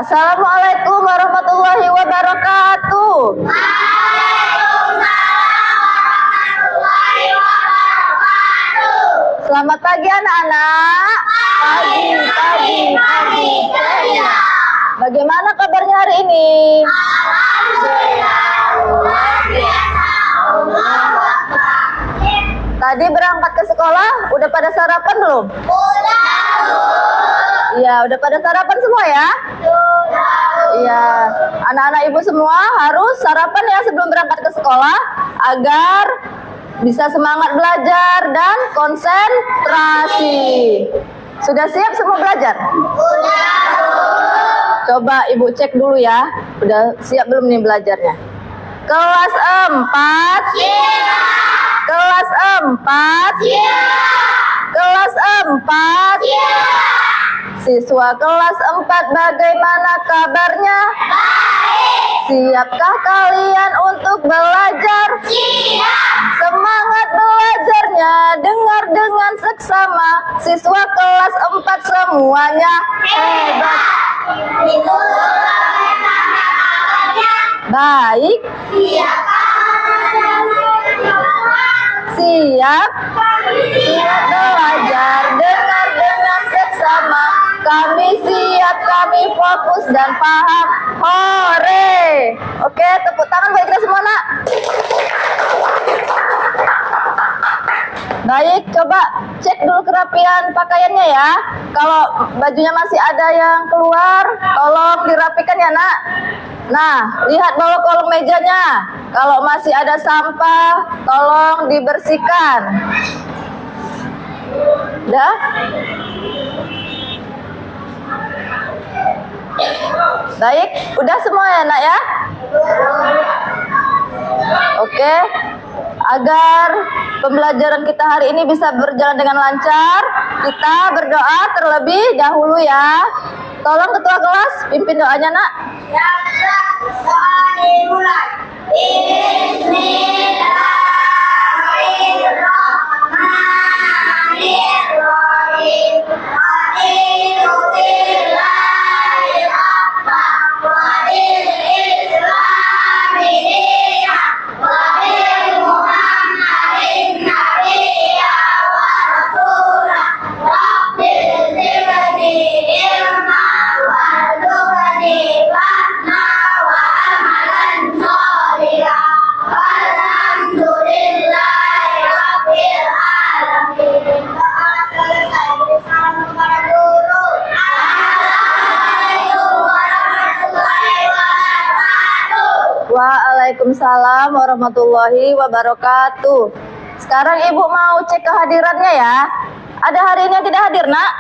Assalamualaikum warahmatullahi wabarakatuh. Selamat pagi anak-anak. Pagi. Bagaimana kabarnya hari ini? Tadi berangkat ke sekolah, udah pada sarapan belum? Iya, udah pada sarapan semua ya? Iya, anak-anak ibu semua harus sarapan ya sebelum berangkat ke sekolah agar bisa semangat belajar dan konsentrasi. Sudah siap semua belajar? Coba ibu cek dulu ya, udah siap belum nih belajarnya? Kelas 4. Kelas 4. Kelas 4. Siswa kelas 4 bagaimana kabarnya? Baik. Siapkah kalian untuk belajar? Siap. Semangat belajarnya, dengar dengan seksama. Siswa kelas 4 semuanya hebat. Baik. Siap. Siap belajar, dengar dengan seksama. Kami siap, kami fokus dan paham. Hore. Oke, tepuk tangan buat kita semua, nak. Baik, coba cek dulu kerapian pakaiannya ya. Kalau bajunya masih ada yang keluar, tolong dirapikan ya, nak. Nah, lihat bawah kolong mejanya. Kalau masih ada sampah, tolong dibersihkan. Udah? Baik, udah semua ya, nak ya? Oke. Agar pembelajaran kita hari ini bisa berjalan dengan lancar, kita berdoa terlebih dahulu ya. Tolong ketua kelas pimpin doanya, nak. Ya, doa dimulai. Bismillahirrahmanirrahim. Waalaikumsalam warahmatullahi wabarakatuh. Sekarang ibu mau cek kehadirannya ya. Ada hari ini yang tidak hadir, nak?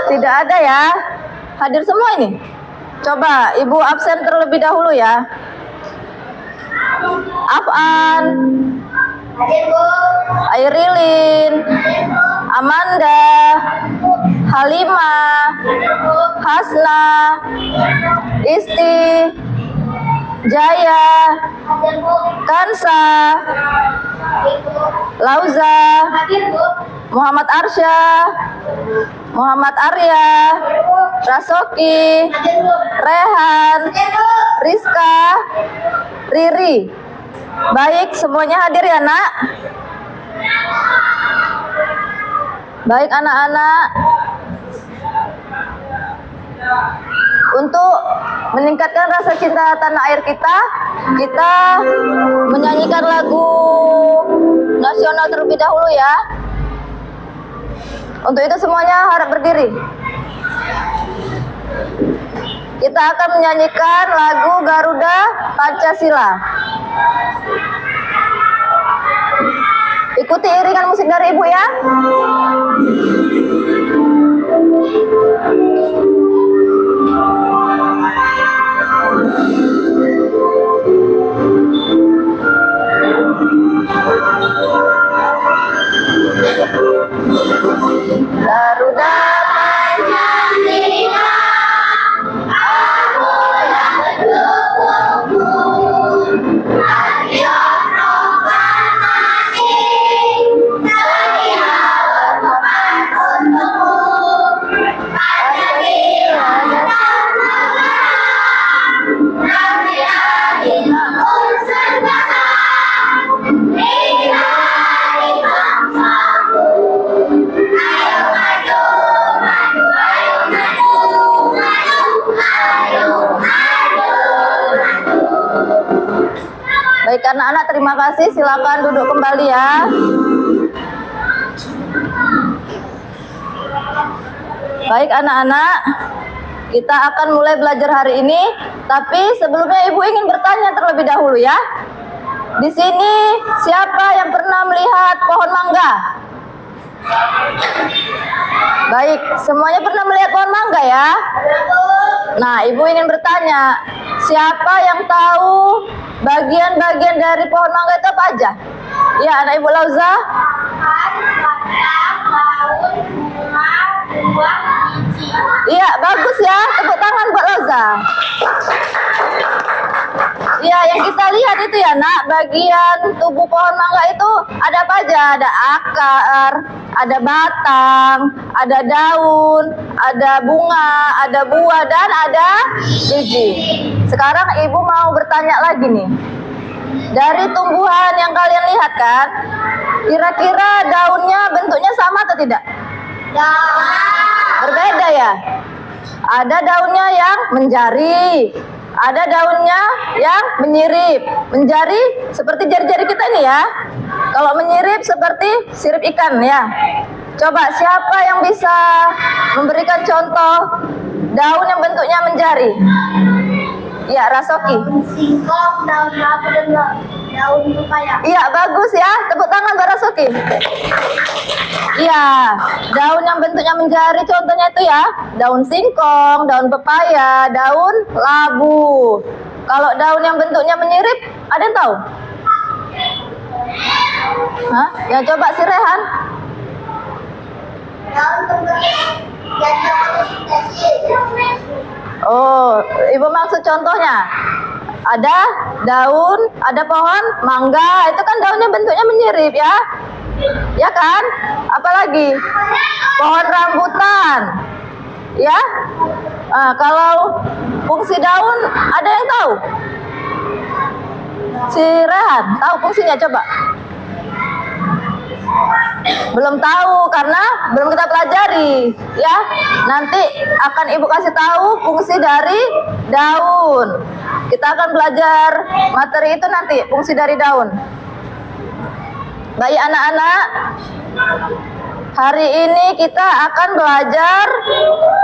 Tidak ada ya. Hadir semua ini? Coba ibu absen terlebih dahulu ya. Afan, hadir Bu. Airilin, Amanda, Halimah, Hasna, Isti, Jaya, Kansa, Lauza, Muhammad Arsya, Muhammad Arya, Rasoki, Rehan, Rizka, Riri. Baik, semuanya hadir ya, nak? Baik, anak-anak. Untuk meningkatkan rasa cinta tanah air kita menyanyikan lagu nasional terlebih dahulu ya. Untuk itu semuanya harap berdiri. Kita akan menyanyikan lagu Garuda Pancasila. Ikuti iringan musik dari ibu ya. Garuda Pancasila, aku yang mendukungmu. Ayo proklamasi, setia berkomitmen terima kasih. Silakan duduk kembali ya. Baik anak-anak, kita akan mulai belajar hari ini. Tapi sebelumnya Ibu ingin bertanya terlebih dahulu ya. Di sini siapa yang pernah melihat pohon mangga? Baik, semuanya pernah melihat pohon mangga ya? Nah, Ibu ingin bertanya, siapa yang tahu bagian-bagian dari pohon mangga itu apa aja? Ya, anak Ibu Lauza. Iya, bagus ya. Tepuk tangan buat Lauza. Ya, yang kita lihat itu ya nak, bagian tubuh pohon mangga itu ada apa aja? Ada akar, ada batang, ada daun, ada bunga, ada buah, dan ada biji. Sekarang Ibu mau bertanya lagi nih. Dari tumbuhan yang kalian lihat kan, kira-kira daunnya bentuknya sama atau tidak? Berbeda ya? Ada daunnya yang menjari, ada daunnya yang menyirip. Menjari seperti jari-jari kita ini ya. Kalau menyirip seperti sirip ikan ya. Coba siapa yang bisa memberikan contoh daun yang bentuknya menjari? Ya, Rasoki. Singkong, daun kelapa, dan daun pepaya. Iya, bagus ya. Tepuk tangan buat Rasoki. Iya, daun yang bentuknya menjari contohnya itu ya, daun singkong, daun pepaya, daun labu. Kalau daun yang bentuknya menyirip, ada yang tahu? Hah? Ya coba si Rehan. Daun kembali jadi fotosintesis. Oh, Ibu maksud contohnya? Ada daun, ada pohon mangga, itu kan daunnya bentuknya menyirip ya? Ya kan? Apalagi? Pohon rambutan. Ya? Kalau fungsi daun ada yang tahu? Si Rehan, tahu fungsinya coba? Belum tahu karena belum kita pelajari ya. Nanti akan Ibu kasih tahu fungsi dari daun. Kita akan belajar materi itu nanti, fungsi dari daun. Baik anak-anak, hari ini kita akan belajar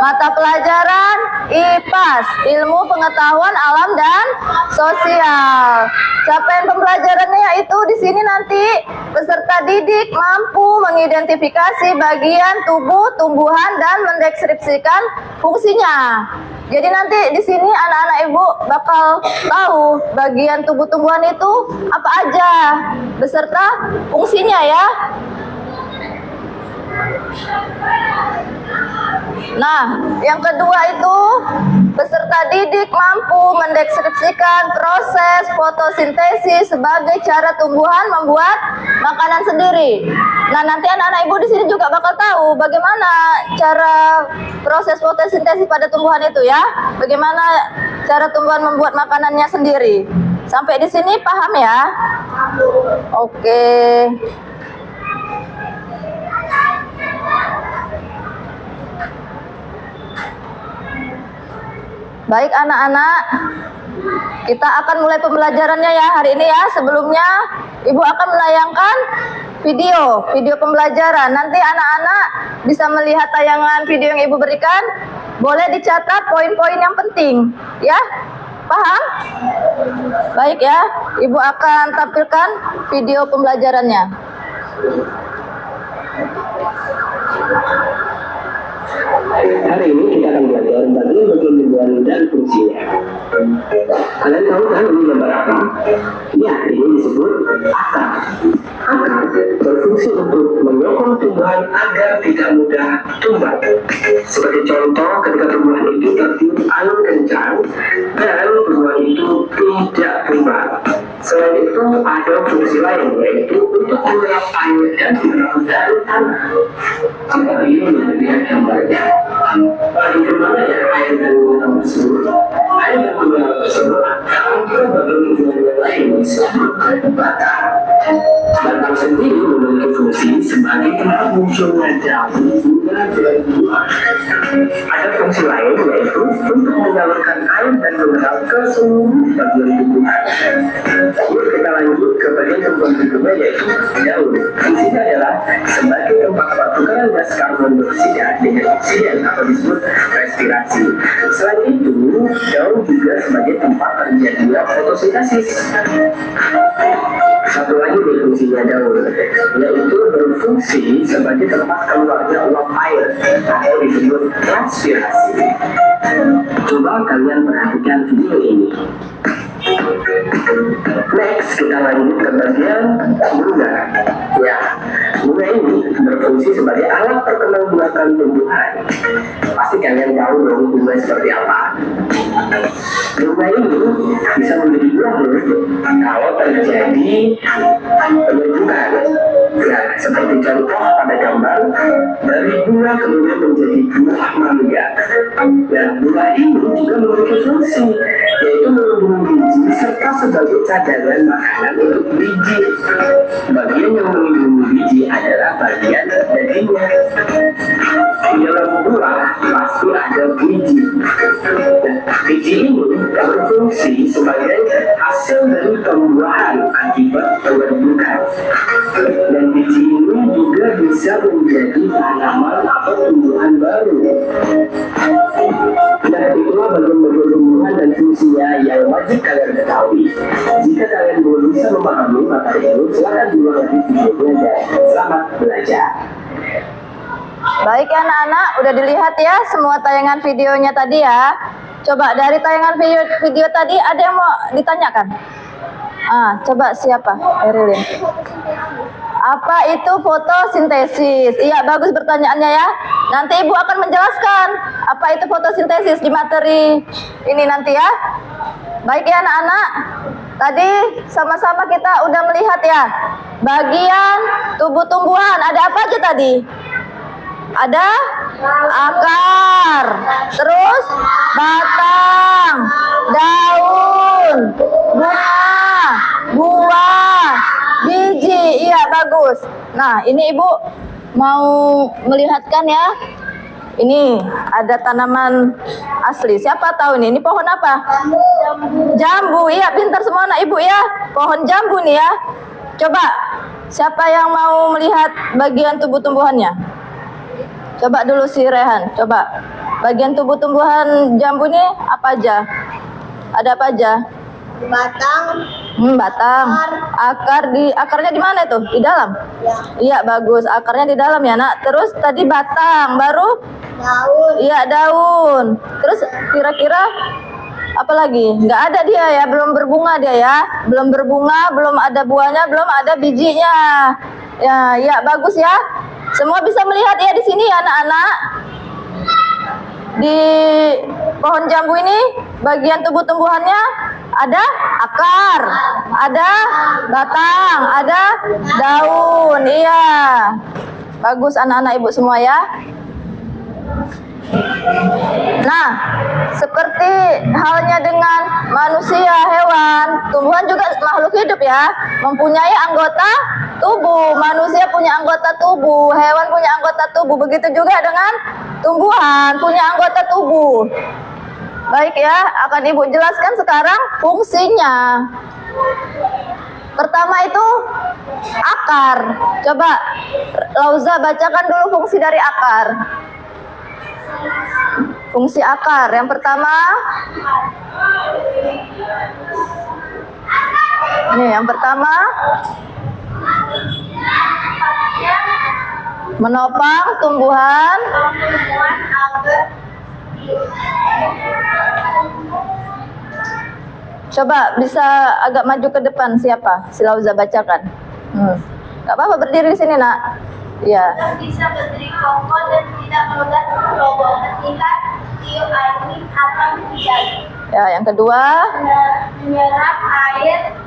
mata pelajaran IPAS, Ilmu Pengetahuan Alam dan Sosial. Capaian pembelajarannya yaitu di sini nanti peserta didik mampu mengidentifikasi bagian tubuh tumbuhan dan mendeskripsikan fungsinya. Jadi nanti di sini anak-anak Ibu bakal tahu bagian tubuh tumbuhan itu apa aja beserta fungsinya ya. Nah, yang kedua itu peserta didik mampu mendeskripsikan proses fotosintesis sebagai cara tumbuhan membuat makanan sendiri. Nah, nanti anak-anak Ibu di sini juga bakal tahu bagaimana cara proses fotosintesis pada tumbuhan itu ya. Bagaimana cara tumbuhan membuat makanannya sendiri. Sampai di sini paham ya? Oke. Baik anak-anak, kita akan mulai pembelajarannya ya hari ini ya. Sebelumnya Ibu akan menayangkan video pembelajaran. Nanti anak-anak bisa melihat tayangan video yang Ibu berikan. Boleh dicatat poin-poin yang penting ya. Paham? Baik ya, Ibu akan tampilkan video pembelajarannya. Hari ini kita akan belajar bagian tumbuhan dan fungsinya. Kalian tahu kan ini gambar apa? Ya, ini disebut akar. Akar berfungsi untuk menyokong tumbuhan agar tidak mudah tumbang. Sebagai contoh, ketika tumbuhan itu tertiup angin kencang dan tumbuhan itu tidak tumbang. Selain itu ada fungsi lain, yaitu untuk menyerap air dan mineral dari tanah. Jika ini melihat gambarnya, bagaimana ya air dan mineral tersebut? Air dan mineral tersebut akan berbagai tumbuhan yang lain disebut batang. Batang sendiri memiliki fungsi sebagai sebagai tempat munculnya daun bunga buah. Ada fungsi lain yaitu untuk menyalurkan air dan mineral ke seluruh bagian tumbuhan. Yuk kita lanjut ke bagian tumbuhan berikutnya yaitu daun. Fungsinya adalah sebagai tempat pertukaran gas karbon dioksida dengan oksigen atau disebut respirasi. Selain itu, daun juga sebagai tempat terjadinya fotosintesis. Satu lagi nih fungsinya daun, yaitu berfungsi sebagai tempat keluarnya uap air atau disebut transpirasi. Coba kalian perhatikan video ini. Next, kita lanjut ke bagian bunga. Ya, bunga ini berfungsi sebagai alat perkembangbiakan tumbuhan. Pasti kalian tahu dong bunga seperti apa. Bunga ini bisa menjadi buah loh kalau terjadi penumbukan. Ya, seperti contoh pada gambar dari bunga kemudian menjadi buah mangga. Dan bunga ini juga memiliki fungsi yaitu melindungi biji serta sebagai cadangan makanan untuk biji. Bagian yang melindungi biji adalah bagian dagingnya. Di dalam buah pasti ada biji. Nah, biji ini berfungsi sebagai hasil dari pembuahan akibat pembentukan. Dan biji ini juga bisa menjadi tanaman atau tumbuhan baru. Nah, itulah bagian-bagian tumbuhan dan fungsinya yang wajib kalian ketahui. Jika kalian belum bisa memahami materi itu, silakan diulang lagi videonya dan selamat belajar. Baik ya anak-anak, udah dilihat ya semua tayangan videonya tadi ya. Coba dari tayangan video tadi ada yang mau ditanyakan? Coba siapa? Erilin. Apa itu fotosintesis? Iya, bagus pertanyaannya ya. Nanti Ibu akan menjelaskan apa itu fotosintesis di materi ini nanti ya. Baik ya anak-anak. Tadi sama-sama kita udah melihat ya bagian tubuh tumbuhan. Ada apa aja tadi? Ada akar, terus batang, daun, bunga, buah, biji. Iya, bagus. Nah, ini Ibu mau melihatkan ya. Ini ada tanaman asli. Siapa tahu ini? Ini pohon apa? Jambu. Iya, pintar semua anak Ibu ya. Pohon jambu nih ya. Coba, siapa yang mau melihat bagian tubuh tumbuhannya? Coba dulu si Rehan. Coba, bagian tubuh tumbuhan jambu ini apa aja? Ada apa aja? Batang. Batang. Akarnya di mana tuh? Di dalam? Ya. Iya, bagus. Akarnya di dalam ya, Nak. Terus tadi batang, baru? Daun. Iya, daun. Terus kira-kira apa lagi? Nggak ada dia ya, belum berbunga dia ya. Belum berbunga, belum ada buahnya, belum ada bijinya. Ya, bagus ya. Semua bisa melihat ya di sini ya, anak-anak. Di pohon jambu ini bagian tubuh tumbuhannya ada akar, ada batang, ada daun. Iya. Bagus anak-anak Ibu semua ya. Nah, seperti halnya dengan manusia, hewan, tumbuhan juga makhluk hidup ya, mempunyai anggota tubuh. Manusia punya anggota tubuh, hewan punya anggota tubuh, begitu juga dengan tumbuhan punya anggota tubuh. Baik ya, akan Ibu jelaskan sekarang fungsinya. Pertama itu akar. Coba Lauza bacakan dulu fungsi dari akar. Fungsi akar yang pertama, nih yang pertama, menopang tumbuhan. Coba bisa agak maju ke depan siapa? Si Lauza bacakan. Gak apa-apa berdiri di sini nak. Ya. Bisa berdiri kokoh dan tidak meludah roboh ketika tiup angin atau hujan. Ya, yang kedua. Menyerap air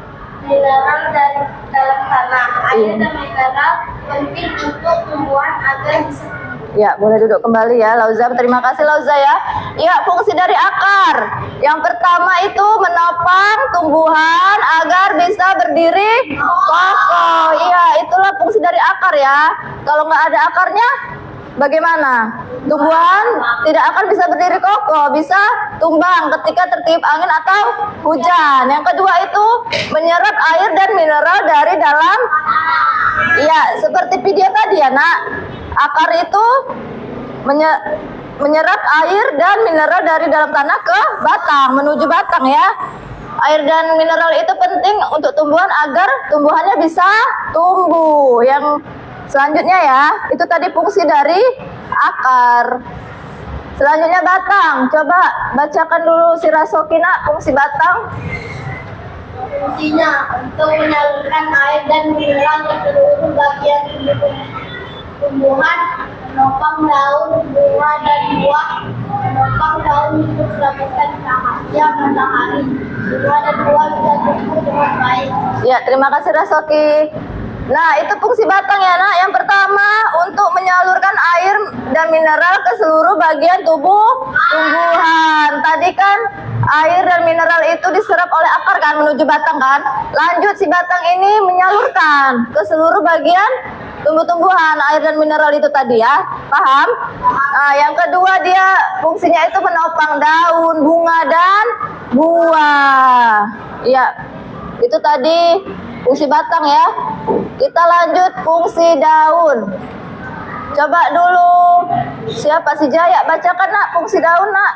mineral dari dalam tanah. Air dan mineral penting untuk tumbuhan agar bisa tumbuh. Ya, boleh duduk kembali ya, Lauza. Terima kasih, Lauza ya. Ya, fungsi dari akar. Yang pertama itu menopang tumbuhan agar bisa berdiri kokoh. Iya, itulah fungsi dari akar ya. Kalau nggak ada akarnya, bagaimana? Tumbuhan tidak akan bisa berdiri kokoh, bisa tumbang ketika tertiup angin atau hujan. Yang kedua itu menyerap air dan mineral dari dalam. Iya, seperti video tadi ya, Nak. Akar itu menyerap air dan mineral dari dalam tanah ke batang, menuju batang ya. Air dan mineral itu penting untuk tumbuhan agar tumbuhannya bisa tumbuh. Yang selanjutnya ya, itu tadi fungsi dari akar. Selanjutnya batang. Coba bacakan dulu si Rasoki, Nak, fungsi batang. Fungsinya untuk menyalurkan air dan mineral ke seluruh bagian tumbuhan, menopang daun, bunga, dan buah, menopang daun untuk mendapatkan cahaya matahari, bunga dan buah bisa tumbuh dengan baik. Ya, terima kasih Rasoki. Nah, itu fungsi batang ya, Nak. Yang pertama, untuk menyalurkan air dan mineral ke seluruh bagian tumbuhan. Tadi kan air dan mineral itu diserap oleh akar kan, menuju batang kan. Lanjut, si batang ini menyalurkan ke seluruh bagian tumbuh-tumbuhan air dan mineral itu tadi ya. Paham? Nah, yang kedua dia fungsinya itu menopang daun, bunga, dan buah. Ya, itu tadi fungsi batang ya. Kita lanjut fungsi daun. Coba dulu siapa si Jaya, bacakan, Nak, fungsi daun, Nak.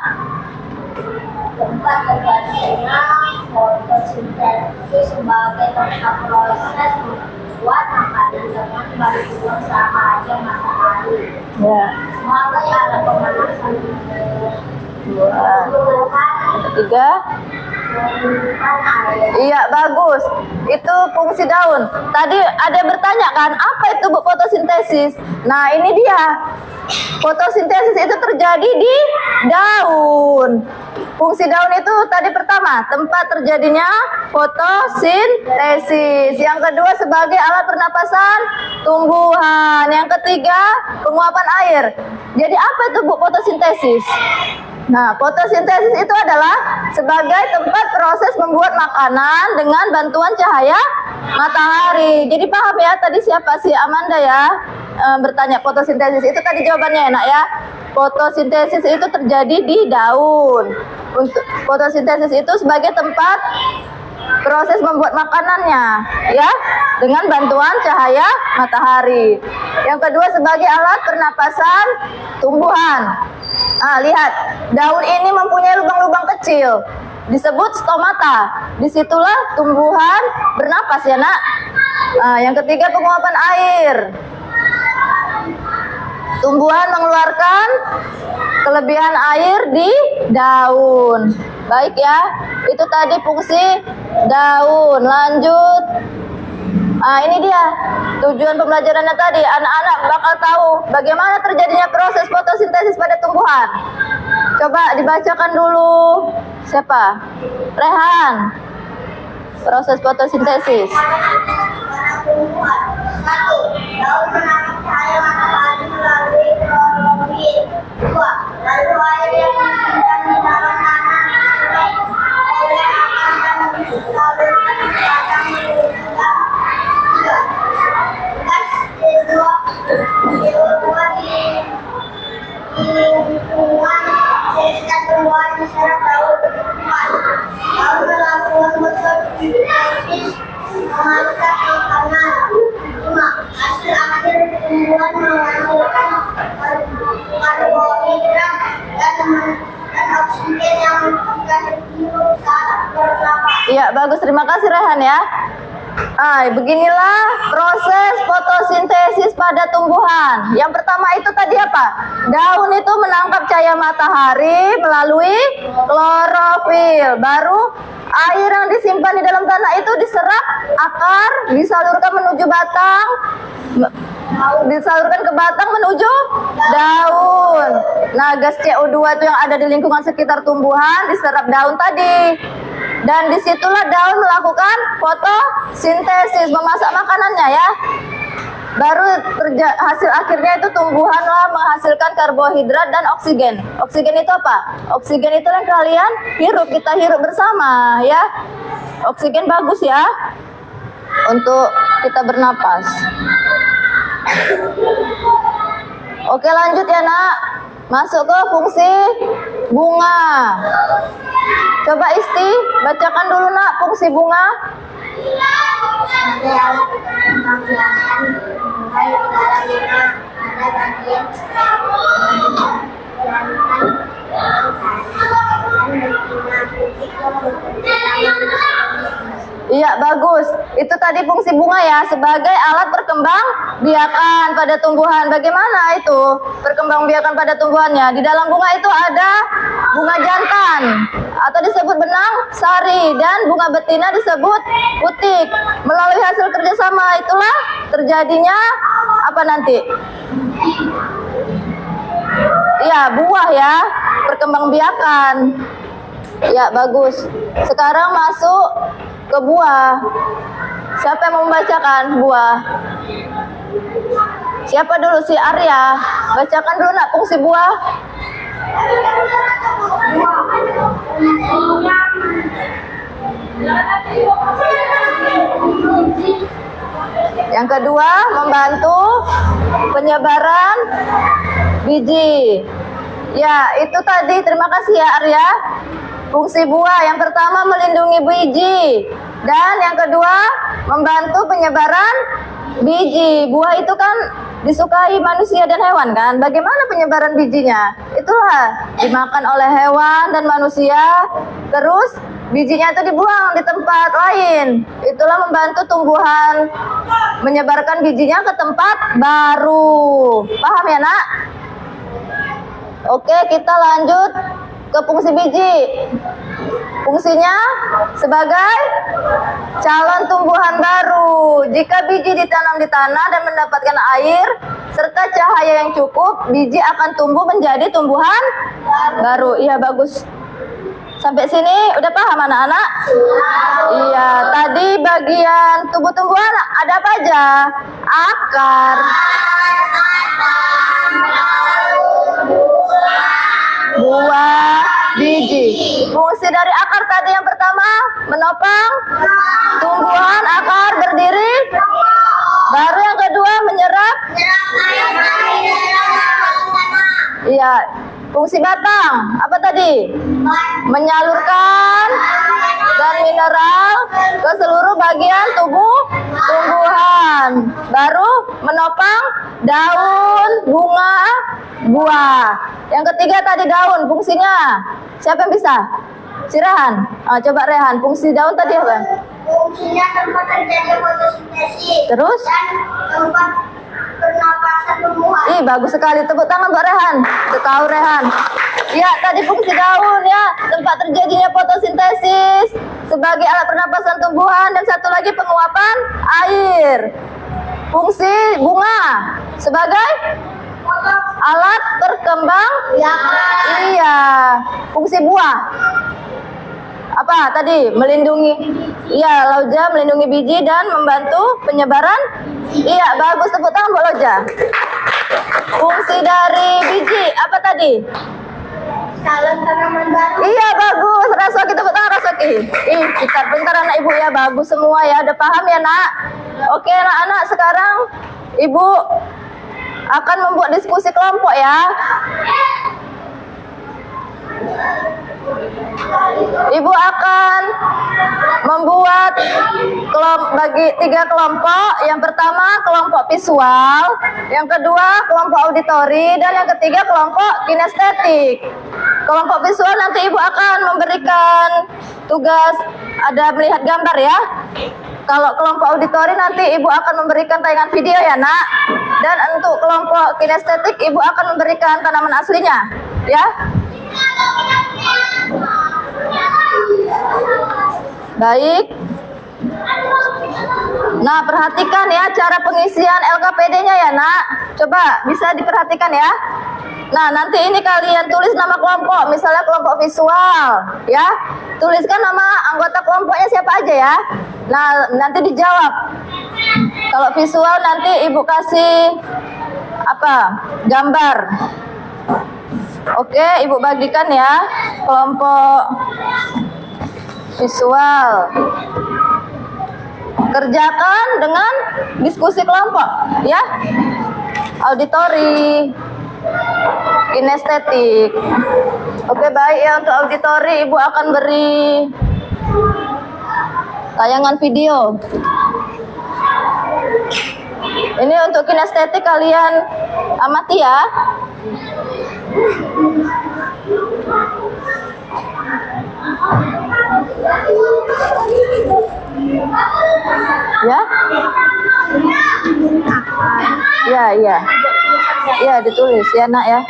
Tempat terjadinya fotosintesis sebagai tempat proses membuat makanan dengan bantuan cahaya matahari. Ya. Sebagai alat pemanasan Buah. Yang ketiga. Iya, bagus. Itu fungsi daun. Tadi ada yang bertanya kan, apa itu Bu fotosintesis? Nah, ini dia. Fotosintesis itu terjadi di daun. Fungsi daun itu tadi pertama, tempat terjadinya fotosintesis. Yang kedua, sebagai alat pernapasan tumbuhan. Yang ketiga, penguapan air. Jadi apa itu Bu fotosintesis? Nah, fotosintesis itu adalah sebagai tempat proses membuat makanan dengan bantuan cahaya matahari. Jadi paham ya, tadi siapa sih Amanda ya bertanya fotosintesis. Itu tadi jawabannya enak ya. Fotosintesis itu terjadi di daun. Untuk fotosintesis itu sebagai tempat proses membuat makanannya ya, dengan bantuan cahaya matahari. Yang kedua, sebagai alat pernapasan tumbuhan. Nah, lihat, daun ini mempunyai lubang-lubang kecil, disebut stomata. Disitulah tumbuhan bernapas ya, Nak. Nah, yang ketiga, penguapan air. Tumbuhan mengeluarkan kelebihan air di daun. Baik ya, itu tadi fungsi daun. Lanjut. Nah, ini dia tujuan pembelajarannya tadi. Anak-anak bakal tahu bagaimana terjadinya proses fotosintesis pada tumbuhan. Coba dibacakan dulu. Siapa? Rehan. Proses fotosintesis. tumbuhan. 1. Daun menangkap cahaya matahari melalui klorofil. 2. Lalu air yang disimpan di dalam tanah diserap oleh akar dan disalurkan ke batang menuju daun. 3. Gas CO2 di lingkungan sekitar tumbuhan diserap daun. 4. Daun melakukan fotosintesis menghasilkan makanan. 5. Hasil akhir tumbuhan menghasilkan karbohidrat dan oksigen yang bisa dihirup saat bernapas. Iya, bagus. Terima kasih Rehan ya. Beginilah proses fotosintesis pada tumbuhan. Yang pertama itu tadi apa? Daun itu menangkap cahaya matahari melalui klorofil. Baru air yang disimpan di dalam tanah itu diserap akar, disalurkan menuju batang, disalurkan ke batang menuju daun. Nah, gas CO2 itu yang ada di lingkungan sekitar tumbuhan diserap daun tadi. Dan disitulah daun melakukan fotosintesis, memasak makanannya ya. Baru hasil akhirnya itu tumbuhanlah menghasilkan karbohidrat dan oksigen. Oksigen itu apa? Oksigen itu yang kalian hirup, kita hirup bersama ya. Oksigen bagus ya untuk kita bernapas. Oke, lanjut ya nak. Masuk ke fungsi bunga. Coba Isti, bacakan dulu nak fungsi bunga. Iya, bagus. Itu tadi fungsi bunga ya, sebagai alat perkembang biakan pada tumbuhan. Bagaimana itu perkembang biakan pada tumbuhannya? Di dalam bunga itu ada bunga jantan atau disebut benang sari, dan bunga betina disebut putik. Melalui hasil kerjasama itulah terjadinya apa nanti? Iya, buah ya, perkembang biakan. Ya, bagus. Sekarang masuk ke buah. Siapa yang mau membacakan buah? Siapa dulu? Si Arya. Bacakan dulu nak fungsi buah. Yang kedua, membantu penyebaran biji. Ya, itu tadi. Terima kasih ya Arya. Fungsi buah yang pertama melindungi biji, dan yang kedua membantu penyebaran biji. Buah itu kan disukai manusia dan hewan kan? Bagaimana penyebaran bijinya? Itulah dimakan oleh hewan dan manusia, terus bijinya itu dibuang di tempat lain. Itulah membantu tumbuhan menyebarkan bijinya ke tempat baru. Paham ya nak? Oke, kita lanjut ke fungsi biji. Fungsinya sebagai calon tumbuhan baru. Jika biji ditanam di tanah dan mendapatkan air serta cahaya yang cukup, biji akan tumbuh menjadi tumbuhan baru. Iya, bagus. Sampai sini udah paham anak-anak? Iya, tadi bagian tubuh tumbuhan ada apa aja? Akar, buah, biji. Fungsi dari akar tadi yang pertama menopang tumbuhan, akar berdiri. Baru yang kedua menyerap. Iya. Fungsi batang apa tadi? Menyalurkan dan mineral ke seluruh bagian tubuh tumbuhan. Baru menopang daun, bunga, buah. Yang ketiga tadi daun, fungsinya siapa yang bisa? Si Rehan. Coba Rehan, fungsi daun tadi apa? Fungsinya tempat terjadi fotosintesis. Terus? Dan tempat pernapasan tumbuhan. Ih, bagus sekali. Tepuk tangan buat Rehan. Tahu Rehan. Ya, tadi fungsi daun ya, tempat terjadinya fotosintesis sebagai alat pernapasan tumbuhan, dan satu lagi penguapan air. Fungsi bunga sebagai alat perkembang. Iya. Fungsi buah apa tadi? Melindungi. Iya, Lauja melindungi biji dan membantu penyebaran. Iya, bagus. Tepuk tangan buat Lauja. Fungsi dari biji apa tadi? Calon tanaman baru. Iya, bagus. Rasoki, tepuk tangan Rasoki. Pintar anak ibu ya, bagus semua ya. Udah paham ya nak? Oke anak-anak, sekarang ibu akan membuat diskusi kelompok ya. Ibu akan membuat bagi 3 kelompok. Yang pertama kelompok visual, yang kedua kelompok auditori, dan yang ketiga kelompok kinestetik. Kelompok visual nanti ibu akan memberikan tugas ada melihat gambar ya. Kalau kelompok auditori nanti ibu akan memberikan tayangan video ya nak. Dan untuk kelompok kinestetik ibu akan memberikan tanaman aslinya ya. Baik. Nah, perhatikan ya cara pengisian LKPD-nya ya, Nak. Coba bisa diperhatikan ya. Nah, nanti ini kalian tulis nama kelompok, misalnya kelompok visual, ya. Tuliskan nama anggota kelompoknya siapa aja ya. Nah, nanti dijawab. Kalau visual nanti Ibu kasih apa? Gambar. Oke, Ibu bagikan ya kelompok visual. Kerjakan dengan diskusi kelompok, ya. Auditori, kinestetik. Oke, baik ya, untuk auditori Ibu akan beri tayangan video. Ini untuk kinestetik kalian amati ya. Ya? Ya. Ya, ditulis ya, Nak ya.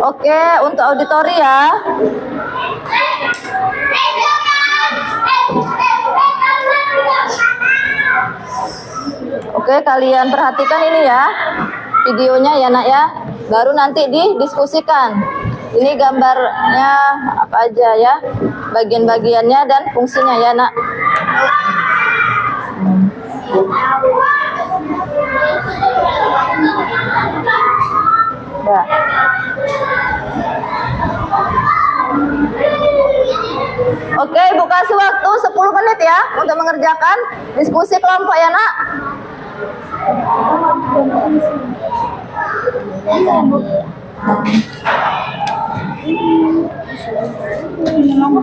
Oke, untuk auditori ya. Oke, kalian perhatikan ini ya. Videonya ya, Nak ya. Baru nanti didiskusikan. Ini gambarnya apa aja ya. Bagian-bagiannya dan fungsinya ya, Nak. Ya. Oke, Ibu kasih waktu 10 menit ya untuk mengerjakan diskusi kelompok ya, Nak.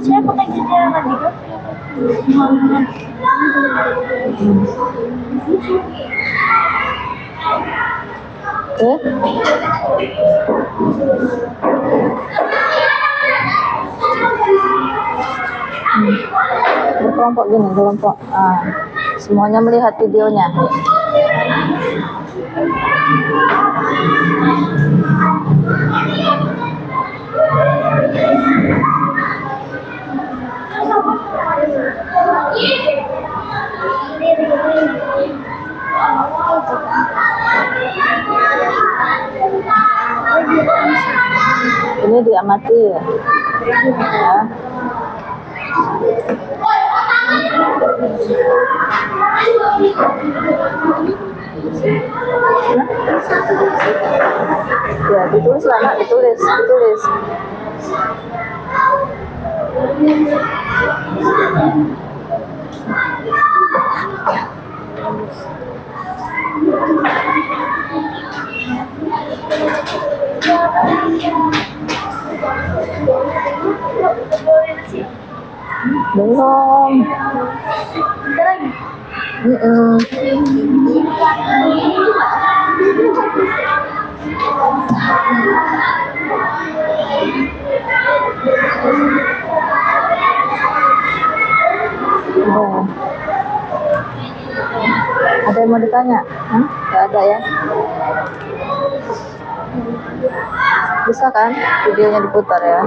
Saya pakai jendela kan gitu. Berkelompok gini, kelompok. Semuanya melihat videonya. Ini diamati ya. Ya, ditulis lah, Nak, ditulis. Belum. Ada yang mau ditanya? Gak ada ya? Bisa kan videonya diputar ya?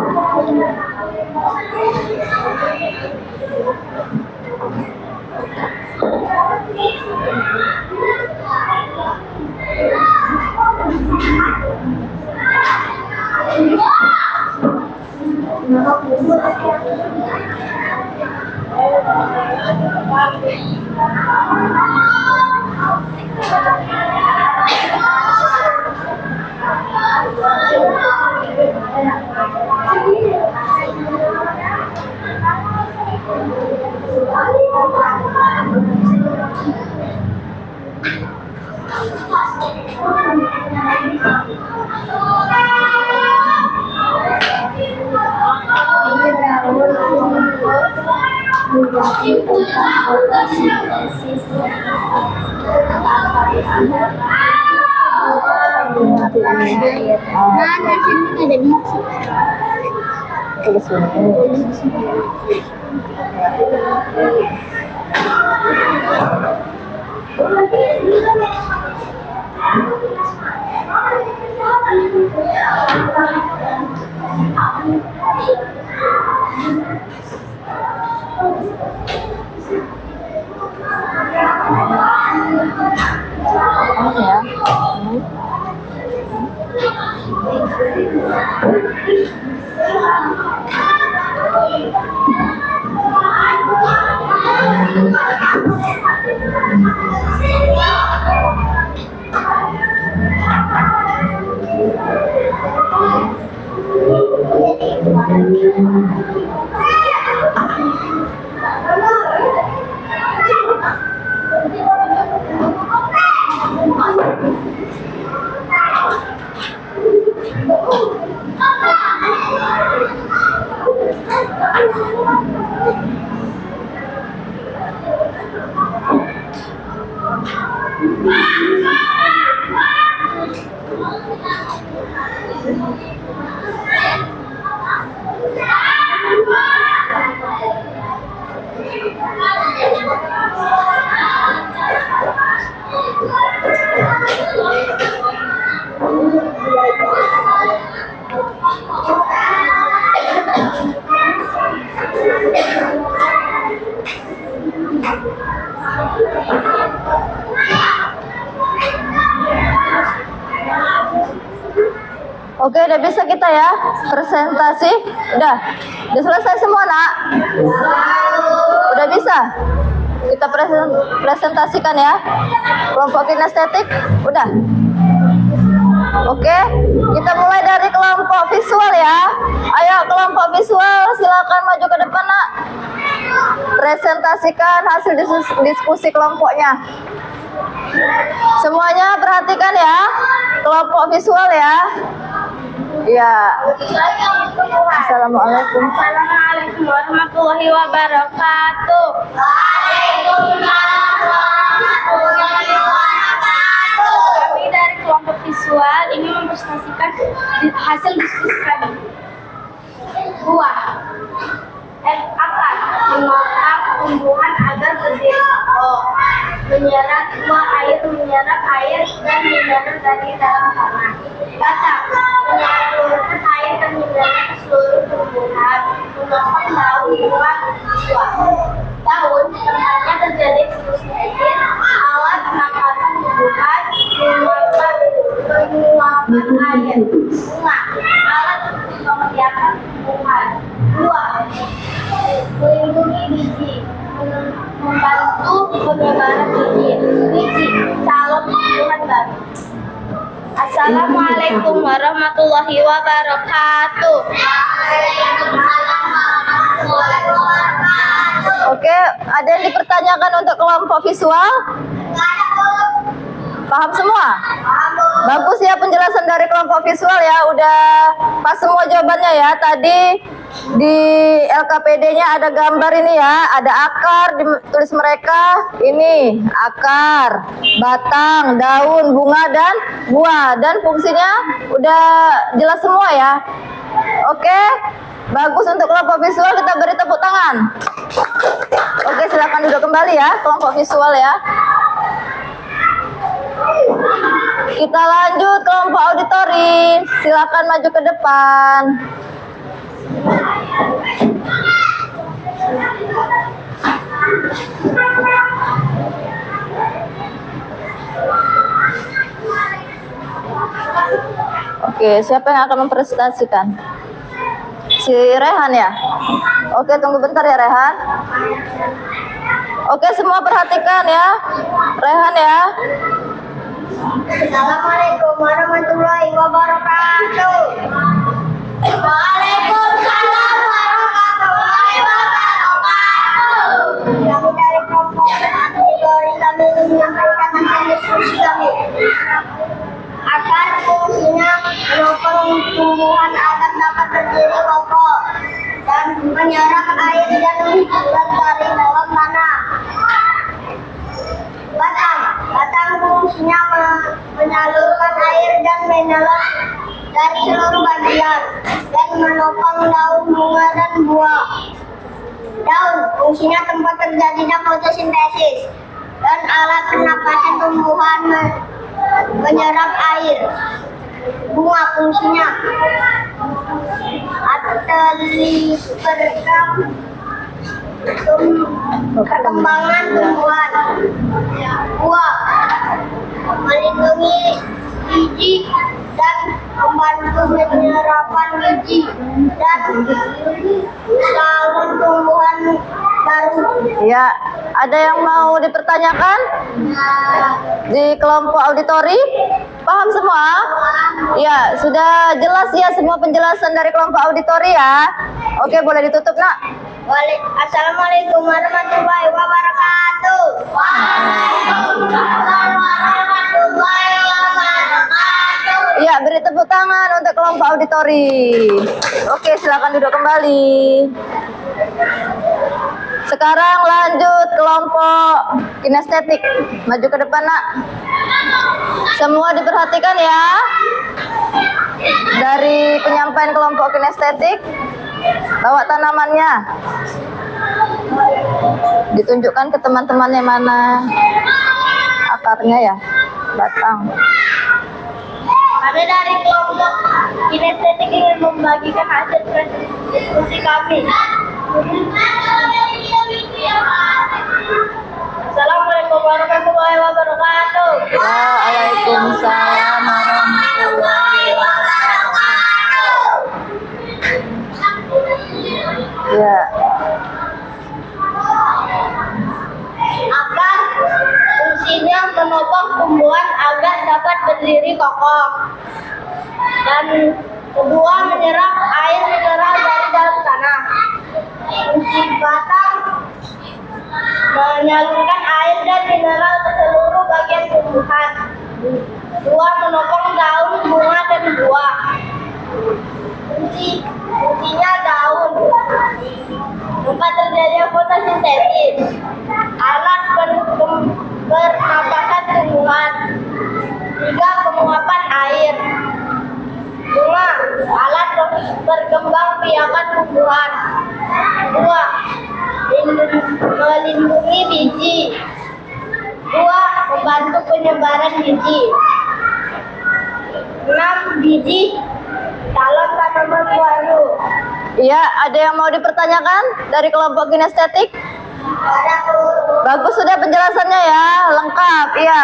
Oke, udah bisa kita ya presentasi. Udah selesai semua nak. Udah bisa kita presentasikan ya kelompok kinestetik. Udah. Oke, kita mulai dari kelompok visual ya. Ayo kelompok visual, silakan maju ke depan nak. Presentasikan hasil diskusi kelompoknya. Semuanya perhatikan ya, kelompok visual ya. Ya. Assalamualaikum. Assalamualaikum warahmatullahi wabarakatuh. Waalaikumsalam warahmatullahi wabarakatuh. Kami dari kelompok visual ingin mempresentasikan hasil diskusi kami. Buah. Akar menopang tumbuhan agar berdiri kokoh. Menyerap buah air, menyerap air dan mineral dari dalam tanah. Batang menyalurkan air dan mineral ke seluruh tumbuhan. Menopang daun buah. Daun tempatnya terjadi fotosintesis. Alat penangkapan tumbuhan. Menguapkan air. Bunga alat untuk memediakan tumbuhan. Buah melindungi biji, membantu penyebaran biji calon tumbuhan baru. Assalamualaikum warahmatullahi wabarakatuh. Oke, ada yang dipertanyakan untuk kelompok visual? Paham semua? Bagus ya penjelasan dari kelompok visual ya. Udah pas semua jawabannya ya. Tadi di LKPD-nya ada gambar ini ya. Ada akar, ditulis mereka. Ini akar, batang, daun, bunga, dan buah. Dan fungsinya udah jelas semua ya. Oke, bagus untuk kelompok visual. Kita beri tepuk tangan. Oke, silakan duduk kembali ya kelompok visual ya. Kita lanjut kelompok auditori. Silakan maju ke depan. Oke, siapa yang akan mempresentasikan? Si Rehan ya? Oke, tunggu bentar ya Rehan. Oke, semua perhatikan ya. Rehan ya. Assalamualaikum warahmatullahi wabarakatuh. Waalaikumsalam warahmatullahi wabarakatuh. Kami dari kelompok auditori kami ingin menyampaikan hasil diskusi kami. Akar fungsinya menopang tumbuhan agar dapat berdiri kokoh dan menyerap air dan mineral dari dalam tanah. Batang fungsinya menyalurkan air dan mineral dari seluruh bagian dan menopang daun, bunga, dan buah. Daun fungsinya tempat terjadinya fotosintesis dan alat pernapasan tumbuhan menyerap air. Bunga fungsinya perkembangan tumbuhan. Buah melindungi biji dan membantu penyerapan biji dan salur tumbuhan baru. Ya, ada yang mau dipertanyakan di kelompok auditori? Paham semua? Ya, sudah jelas ya semua penjelasan dari kelompok auditori ya. Oke, boleh ditutup, Nak. Assalamualaikum warahmatullahi wabarakatuh. Waalaikumsalam warahmatullahi wabarakatuh. Ya, beri tepuk tangan untuk kelompok auditori. Oke, silakan duduk kembali. Sekarang lanjut kelompok kinestetik. Maju ke depan, Nak. Semua diperhatikan ya. Dari penyampaian kelompok kinestetik, bawa tanamannya. Ditunjukkan ke teman-temannya mana akarnya ya, batang. Kami dari kelompok kinestetik ingin membagikan hasil diskusi kami. Assalamualaikum warahmatullahi wabarakatuh. Waalaikumsalam warahmatullahi wabarakatuh. Ya. Akar fungsinya menopang tumbuhan agar dapat berdiri kokoh. Dan kedua, menyerap air mineral dari dalam tanah. Fungsi batang menyalurkan air dan mineral ke seluruh bagian tumbuhan. Dua, menopang daun, bunga, dan buah. Fungsinya daun. Empat, terjadinya fotosintesis, alat pernapasan tumbuhan. Tiga, penguapan air. Bunga, alat berkembang biakan tumbuhan. Dua, melindungi biji. Dua, membantu penyebaran biji. 6, biji calon tanaman baru. Iya, ada yang mau dipertanyakan dari kelompok kinestetik? Bagus sudah penjelasannya ya, lengkap. Iya.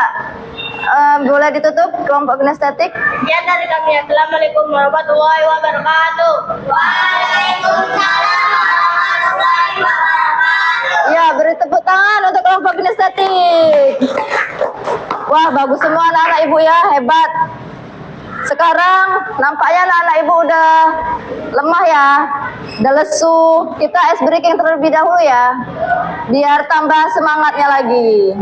Boleh ditutup kelompok kinestetik? Ya, dari kami. Assalamualaikum warahmatullahi wabarakatuh. Waalaikumsalam warahmatullahi wabarakatuh. Ya, beri tepuk tangan untuk kelompok kinestetik. Wah, bagus semua anak-anak ibu ya, hebat. Sekarang nampaknya anak-anak ibu udah lemah ya, udah lesu. Kita ice breaking terlebih dahulu ya, biar tambah semangatnya lagi.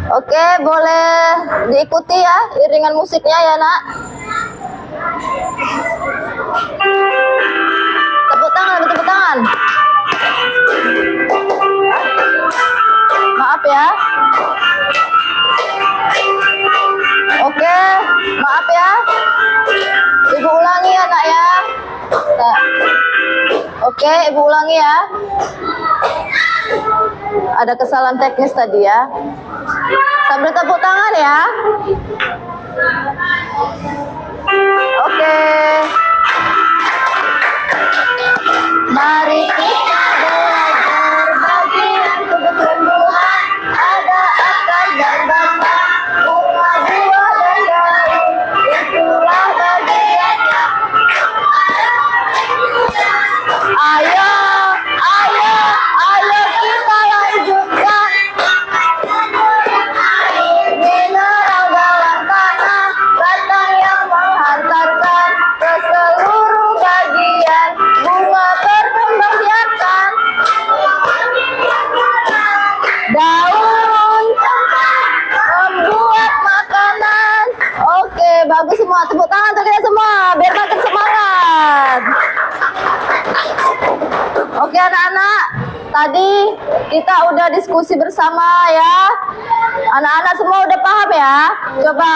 Oke, boleh diikuti ya iringan musiknya ya, Nak. Tepuk tangan, tepuk tangan. Maaf ya. Oke, maaf ya. Ibu ulangi ya, Nak ya. Nah. Oke, Ibu ulangi ya. Ada kesalahan teknis tadi ya. Sambil tepuk tangan ya. Oke. Mari kita belajar bagian tumbuh-tumbuhan. Ada akar dan batang, bunga, buah, dan daun. Itulah bagiannya. Ayo, ayo, ayo kita lanjutkan. Mineral dalam tanah, batang yang menghantarkan ke seluruh bagian. Bunga berkembang biakan. Daun membuat makanan. Oke, bagus semua. Tepuk tangan untuk kita semua biar makin semangat. Oke anak-anak, tadi kita udah diskusi bersama ya. Anak-anak semua udah paham ya? Coba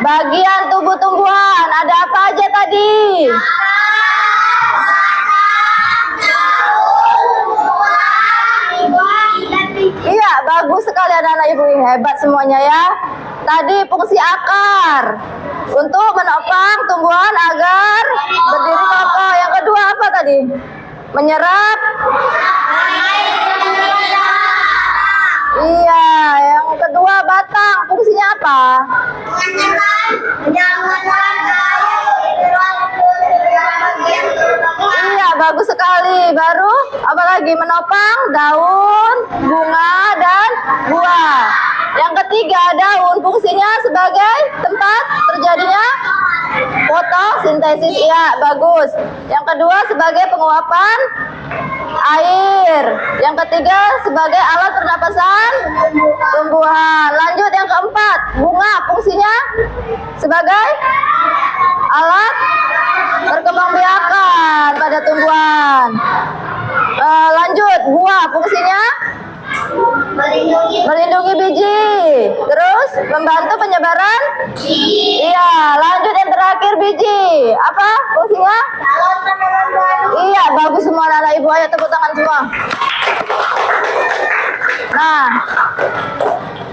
bagian tubuh tumbuhan ada apa aja tadi? Iya, bagus sekali anak-anak ibu, hebat semuanya ya. Tadi fungsi akar untuk menopang tumbuhan agar berdiri kokoh. Yang kedua apa tadi? Menyerap apa? Mengantarkan menjalankan Iya, bagus sekali. Baru apa lagi? Menopang daun, bunga, dan buah. Yang ketiga, daun fungsinya sebagai tempat terjadinya fotosintesis. Iya, bagus. Yang kedua sebagai penguapan air. Yang ketiga sebagai alat pernapasan tumbuhan. Lanjut yang keempat, bunga fungsinya sebagai alat perkembangbiakan pada tumbuhan. Lanjut, buah fungsinya melindungi biji, terus membantu penyebaran. Iya, lanjut yang terakhir, biji apa fungsinya? Iya, bagus semua anak ibu, ayo tepuk tangan semua. Nah,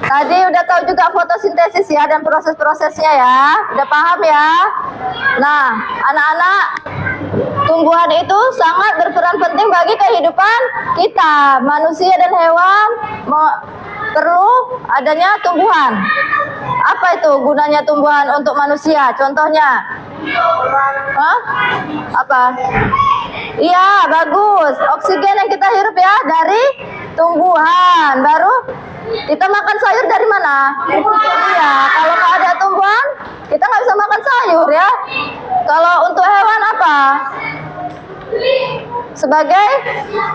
tadi udah tahu juga fotosintesis ya dan proses-prosesnya ya, udah paham ya. Nah, anak-anak, tumbuhan itu sangat berperan penting bagi kehidupan kita. Manusia dan hewan perlu adanya tumbuhan. Apa itu gunanya tumbuhan untuk manusia? Contohnya? Hah? Apa? Iya, bagus. Oksigen yang kita hirup ya dari tumbuhan. Baru kita makan sayur dari mana? Iya, kalau nggak ada tumbuhan, kita nggak bisa makan sayur ya. Kalau untuk hewan apa? Sebagai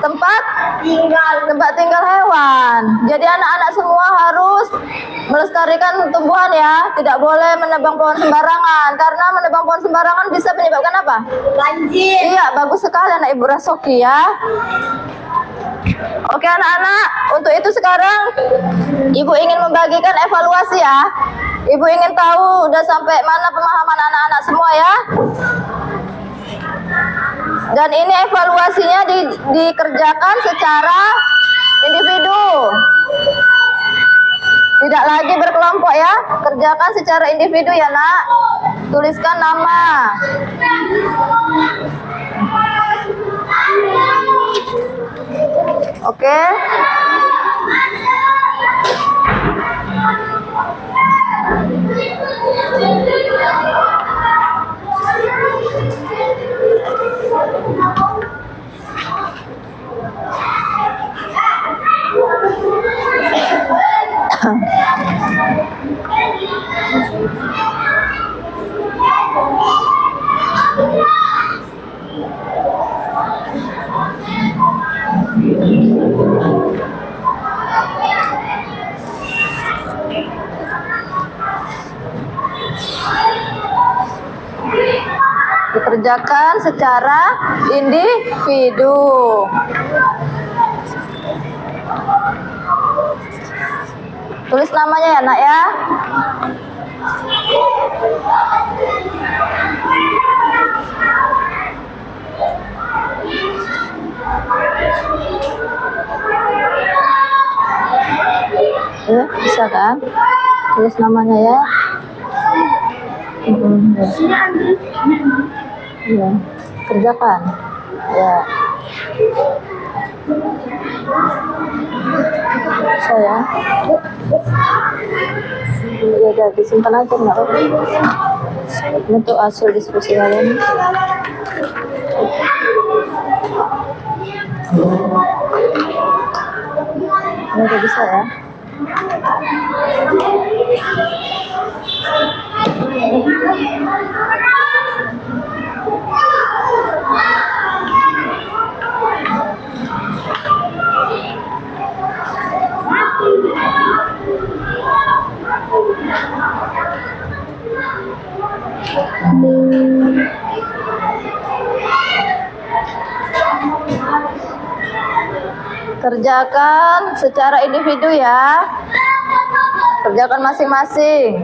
tempat tinggal hewan. Jadi anak-anak semua harus melestarikan tumbuhan ya. Tidak boleh menebang pohon sembarangan, karena menebang pohon sembarangan bisa menyebabkan apa? Banjir. Iya, bagus sekali anak Ibu Rasoki ya. Oke anak-anak, untuk itu sekarang Ibu ingin membagikan evaluasi ya. Ibu ingin tahu udah sampai mana pemahaman anak-anak semua ya. Dan ini evaluasinya dikerjakan secara individu. Tidak lagi berkelompok ya. Kerjakan secara individu ya nak. Tuliskan nama. Oke. Dikerjakan secara individu. Tulis namanya ya nak ya. Ya, bisa kan? Tulis namanya ya. Ya, kerjakan. Ya. Saya. Ya, udah disimpan aja nggak apa-apa. Untuk hasil diskusi kalian. Ini udah bisa ya. Kerjakan secara individu ya. Kerjakan masing-masing.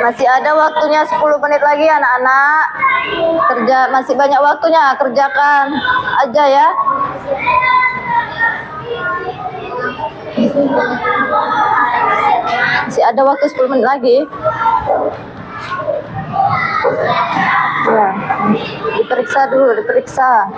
Masih ada waktunya 10 menit lagi anak-anak. Masih banyak waktunya, kerjakan aja ya. Masih ada waktu 10 menit lagi. Ya, diperiksa dulu, diperiksa.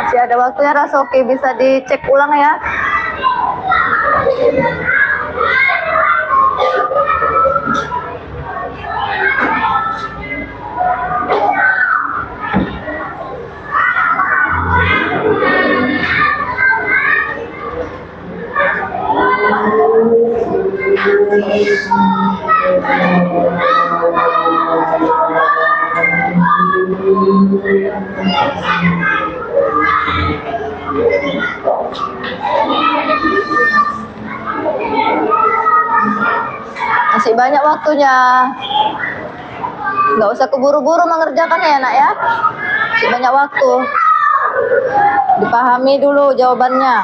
Masih ada waktunya, rasa oke, bisa dicek ulang ya. Masih banyak waktunya. Nggak usah keburu-buru mengerjakannya ya nak ya. Masih banyak waktu. Dipahami dulu jawabannya.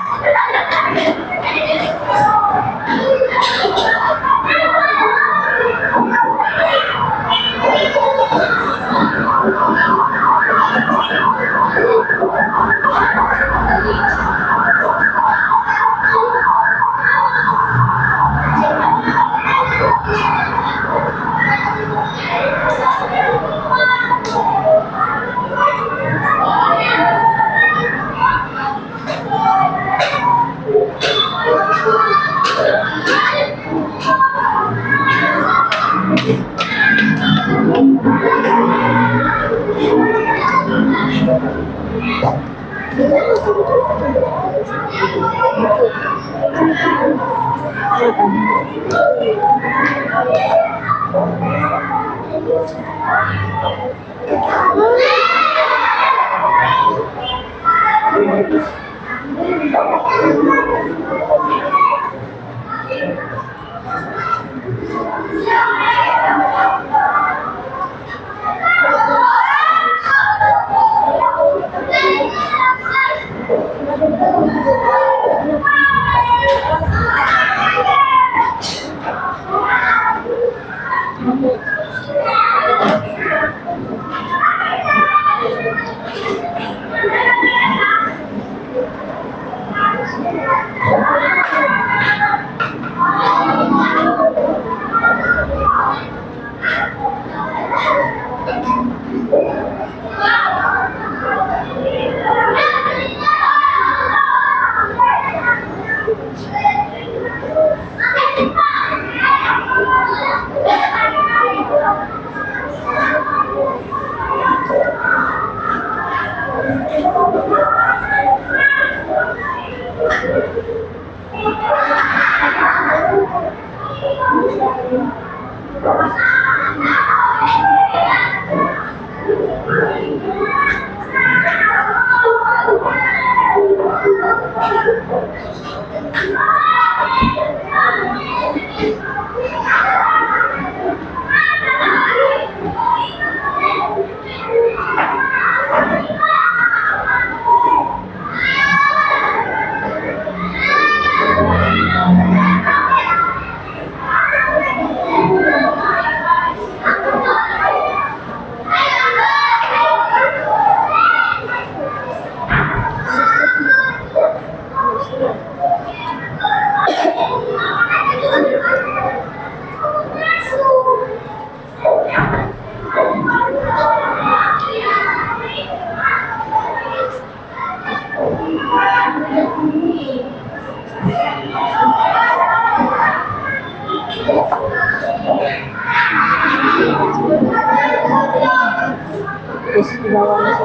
Terus di bawah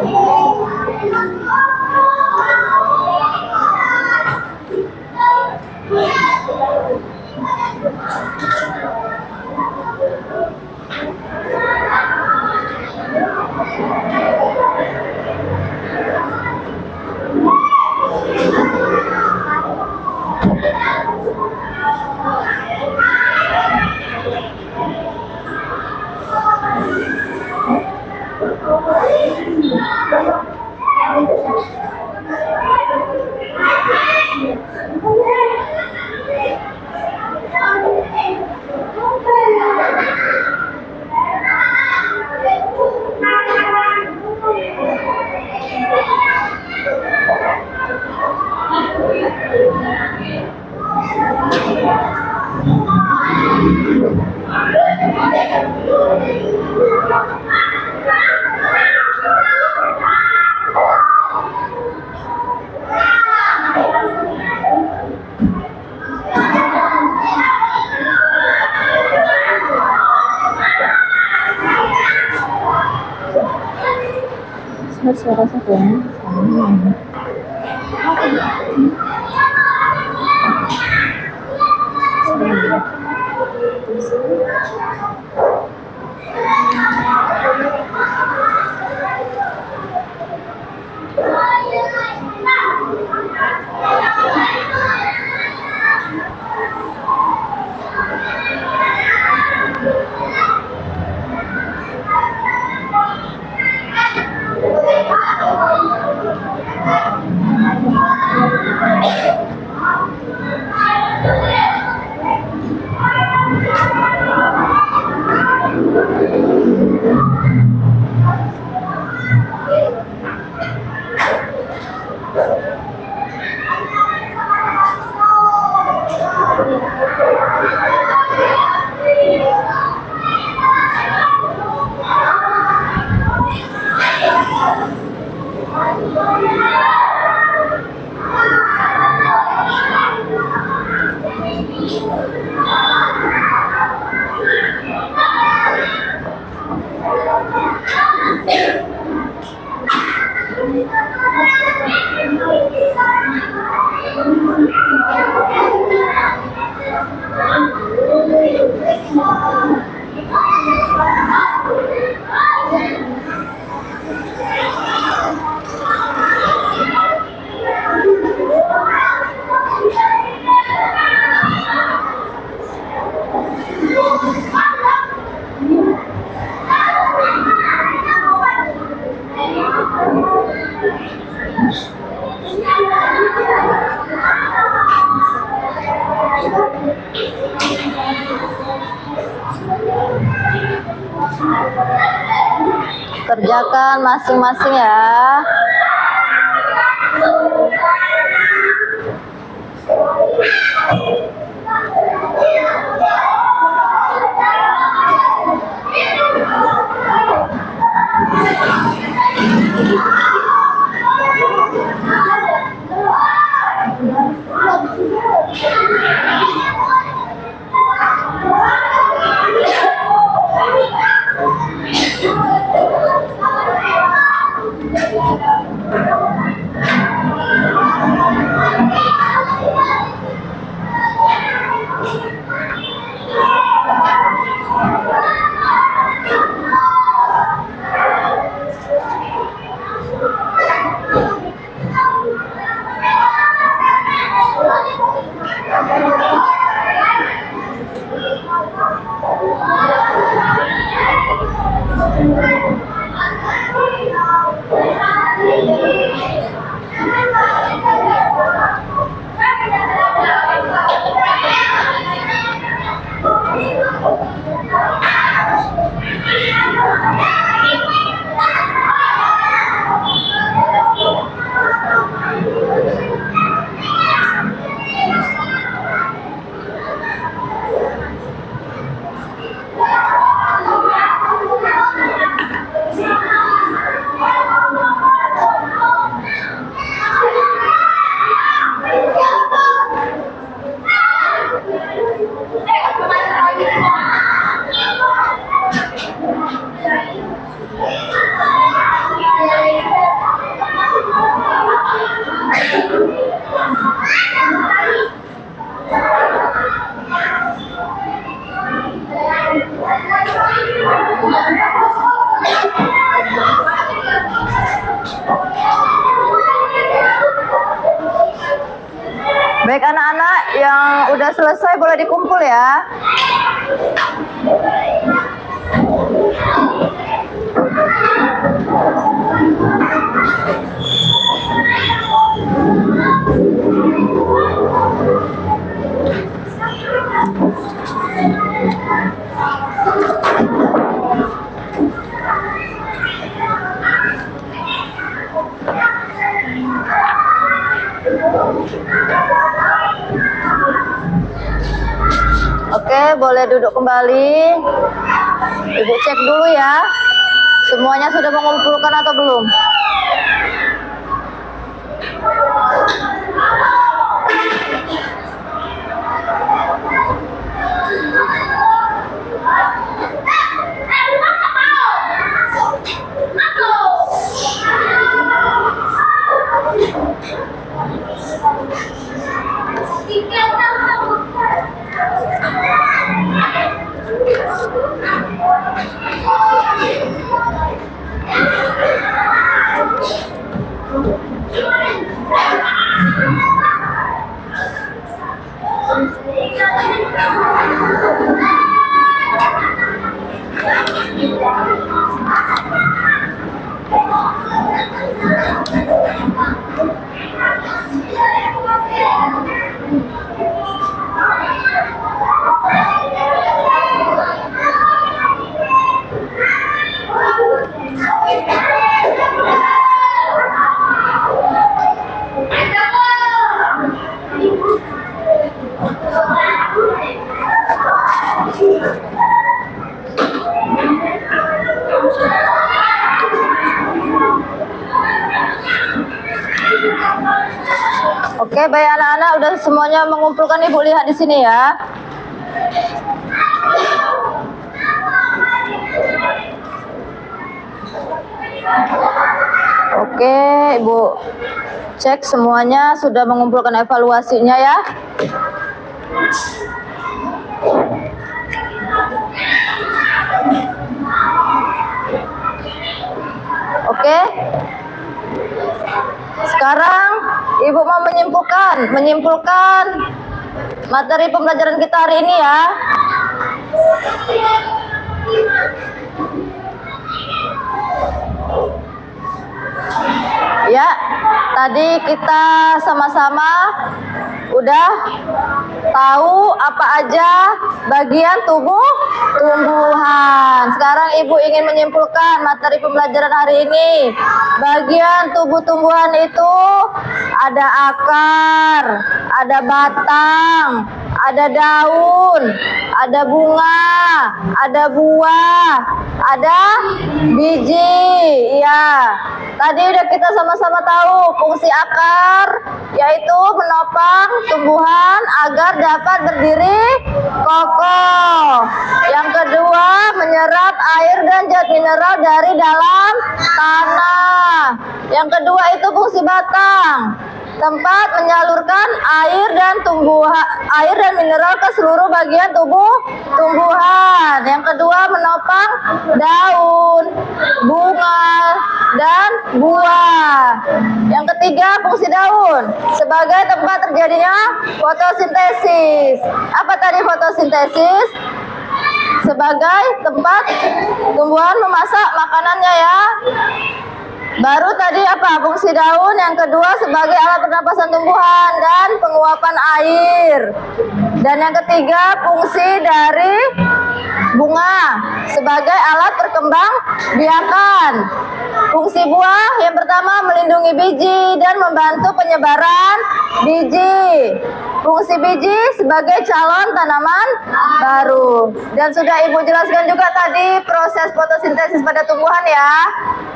suara satu ya. Kerjakan masing-masing ya. anak-anak yang udah selesai boleh dikumpul ya. Oke, boleh duduk kembali. Ibu cek dulu ya. Semuanya sudah mengumpulkan atau belum? Oke, baik anak-anak, udah semuanya mengumpulkan. Ibu lihat di sini ya. Oke, Ibu cek semuanya sudah mengumpulkan evaluasinya ya. Oke. Sekarang Ibu mau menyimpulkan materi pembelajaran kita hari ini ya. Ya, tadi kita sama-sama udah tahu apa aja bagian tubuh tumbuhan. Sekarang Ibu ingin menyimpulkan materi pembelajaran hari ini. Bagian tubuh tumbuhan itu ada akar, ada batang, ada daun, ada bunga, ada buah, ada biji. Ya, tadi udah kita sama-sama tahu fungsi akar yaitu menopang tumbuhan agar dapat berdiri kokoh. Yang kedua, menyerap air dan zat mineral dari dalam tanah. Yang kedua itu fungsi batang, tempat menyalurkan air dan mineral ke seluruh bagian tubuh tumbuhan. Yang kedua, menopang daun, bunga, dan buah. Yang ketiga, fungsi daun sebagai tempat terjadinya fotosintesis. Apa tadi fotosintesis? Sebagai tempat tumbuhan memasak makanannya ya. Baru tadi apa? Fungsi daun. Yang kedua sebagai alat pernapasan tumbuhan dan penguapan air. Dan yang ketiga fungsi dari bunga sebagai alat perkembang biakan. Fungsi buah yang pertama melindungi biji dan membantu penyebaran biji. Fungsi biji sebagai calon tanaman baru. Dan sudah Ibu jelaskan juga tadi proses fotosintesis pada tumbuhan ya.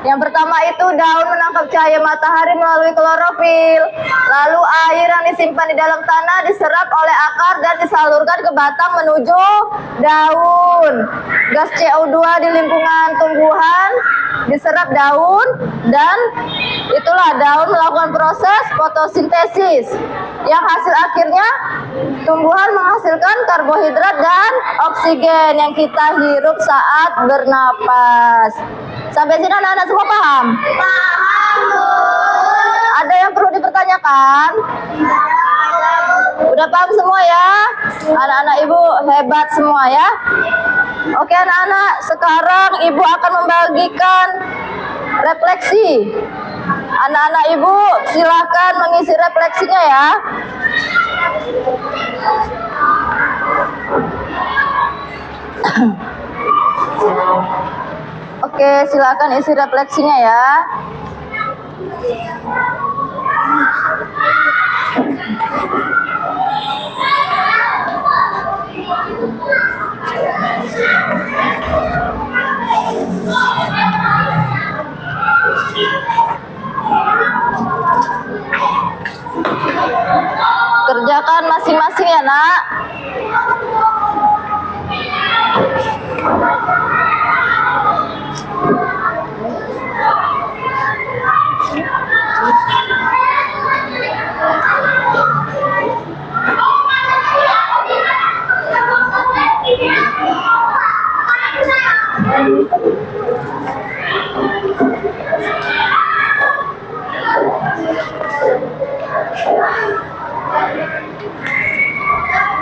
Yang pertama itu daun menangkap cahaya matahari melalui klorofil. Lalu air yang disimpan di dalam tanah diserap oleh akar dan disalurkan ke batang menuju daun. Gas CO2 di lingkungan tumbuhan diserap daun dan itulah daun melakukan proses fotosintesis. Yang hasil akhirnya tumbuhan menghasilkan karbohidrat dan oksigen yang kita hirup saat bernapas. Sampai sini anak-anak semua paham? Paham, Bu. Ada yang perlu dipertanyakan? Udah paham semua ya? Anak-anak ibu hebat semua ya. Oke anak-anak, sekarang ibu akan membagikan refleksi. Anak-anak ibu silakan mengisi refleksinya ya. Oke, silakan isi refleksinya ya. Kerjakan masing-masing ya, Nak.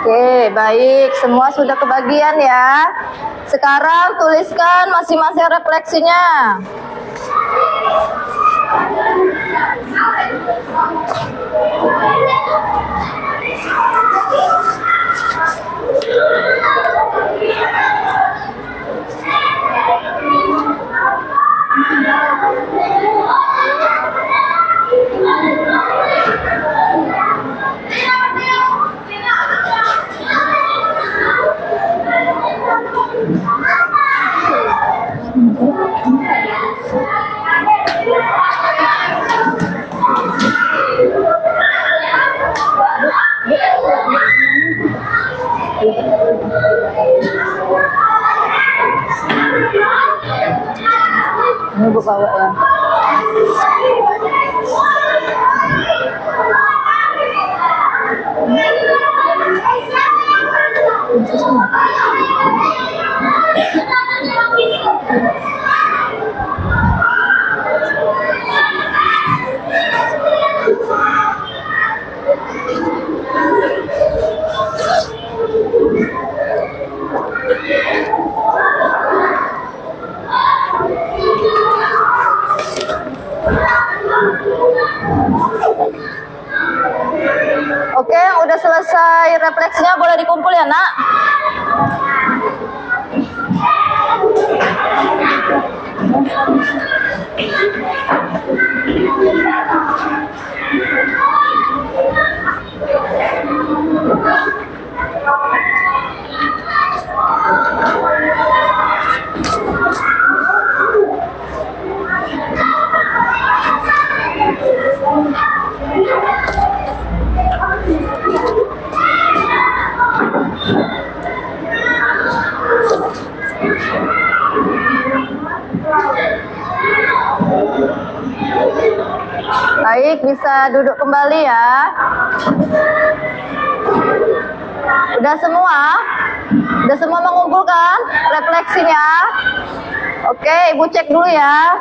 Oke, baik. Semua sudah kebagian ya. Sekarang tuliskan masing-masing refleksinya. Ini Bu bawa ya. Oke, yang udah selesai refleksinya boleh dikumpul ya, Nak. Baik, bisa duduk kembali ya. Udah semua? Udah semua mengumpulkan refleksinya? Oke, Ibu cek dulu ya.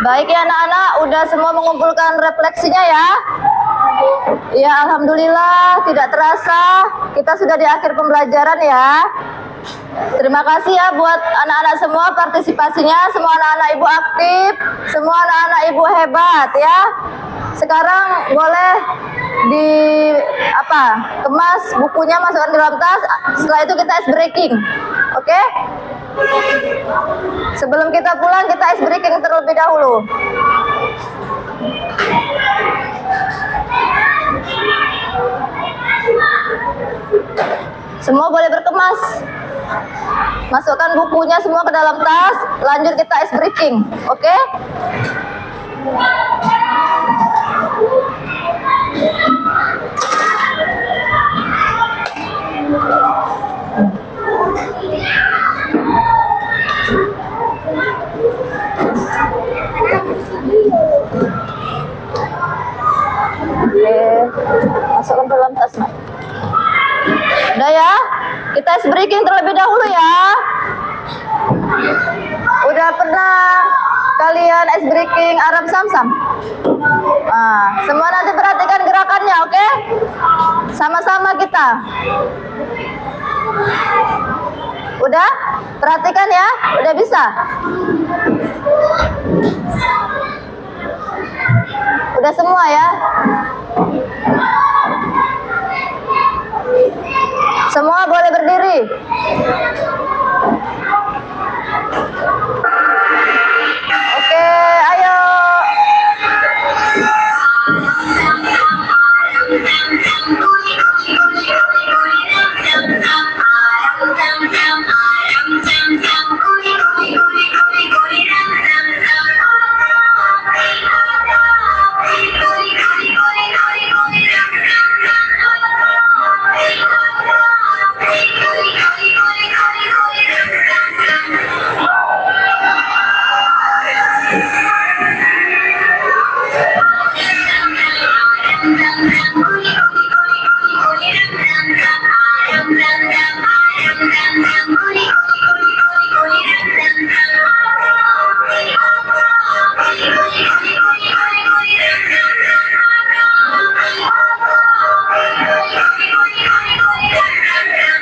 Baik ya anak-anak, udah semua mengumpulkan refleksinya ya. Ya alhamdulillah, tidak terasa kita sudah di akhir pembelajaran ya. Terima kasih ya buat anak-anak semua partisipasinya, semua anak-anak ibu aktif, semua anak-anak ibu hebat ya. Sekarang boleh kemas bukunya, masukkan di dalam tas. Setelah itu kita ice breaking. Oke? Sebelum kita pulang, kita ice breaking terlebih dahulu. Semua boleh berkemas. Masukkan bukunya semua ke dalam tas. Lanjut kita ice breaking. Oke? Oke, masukkan ke dalam tas, Nak. Udah ya, kita ice breaking terlebih dahulu ya. Udah pernah kalian ice breaking Arab Samsam? Nah, semua nanti perhatikan gerakannya, oke? Sama-sama kita. Udah? Perhatikan ya, udah bisa? Udah semua ya? Semua boleh berdiri. Oke, ayo.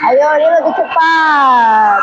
Ayo, ini lebih cepat.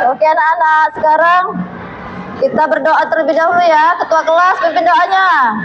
Oke anak-anak, sekarang kita berdoa terlebih dahulu ya. Ketua kelas pimpin doanya.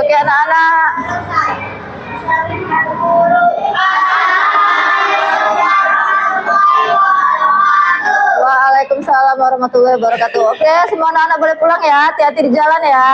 Oke anak-anak. Waalaikumsalam warahmatullahi wabarakatuh. Oke, semua anak-anak boleh pulang ya. Hati-hati di jalan ya.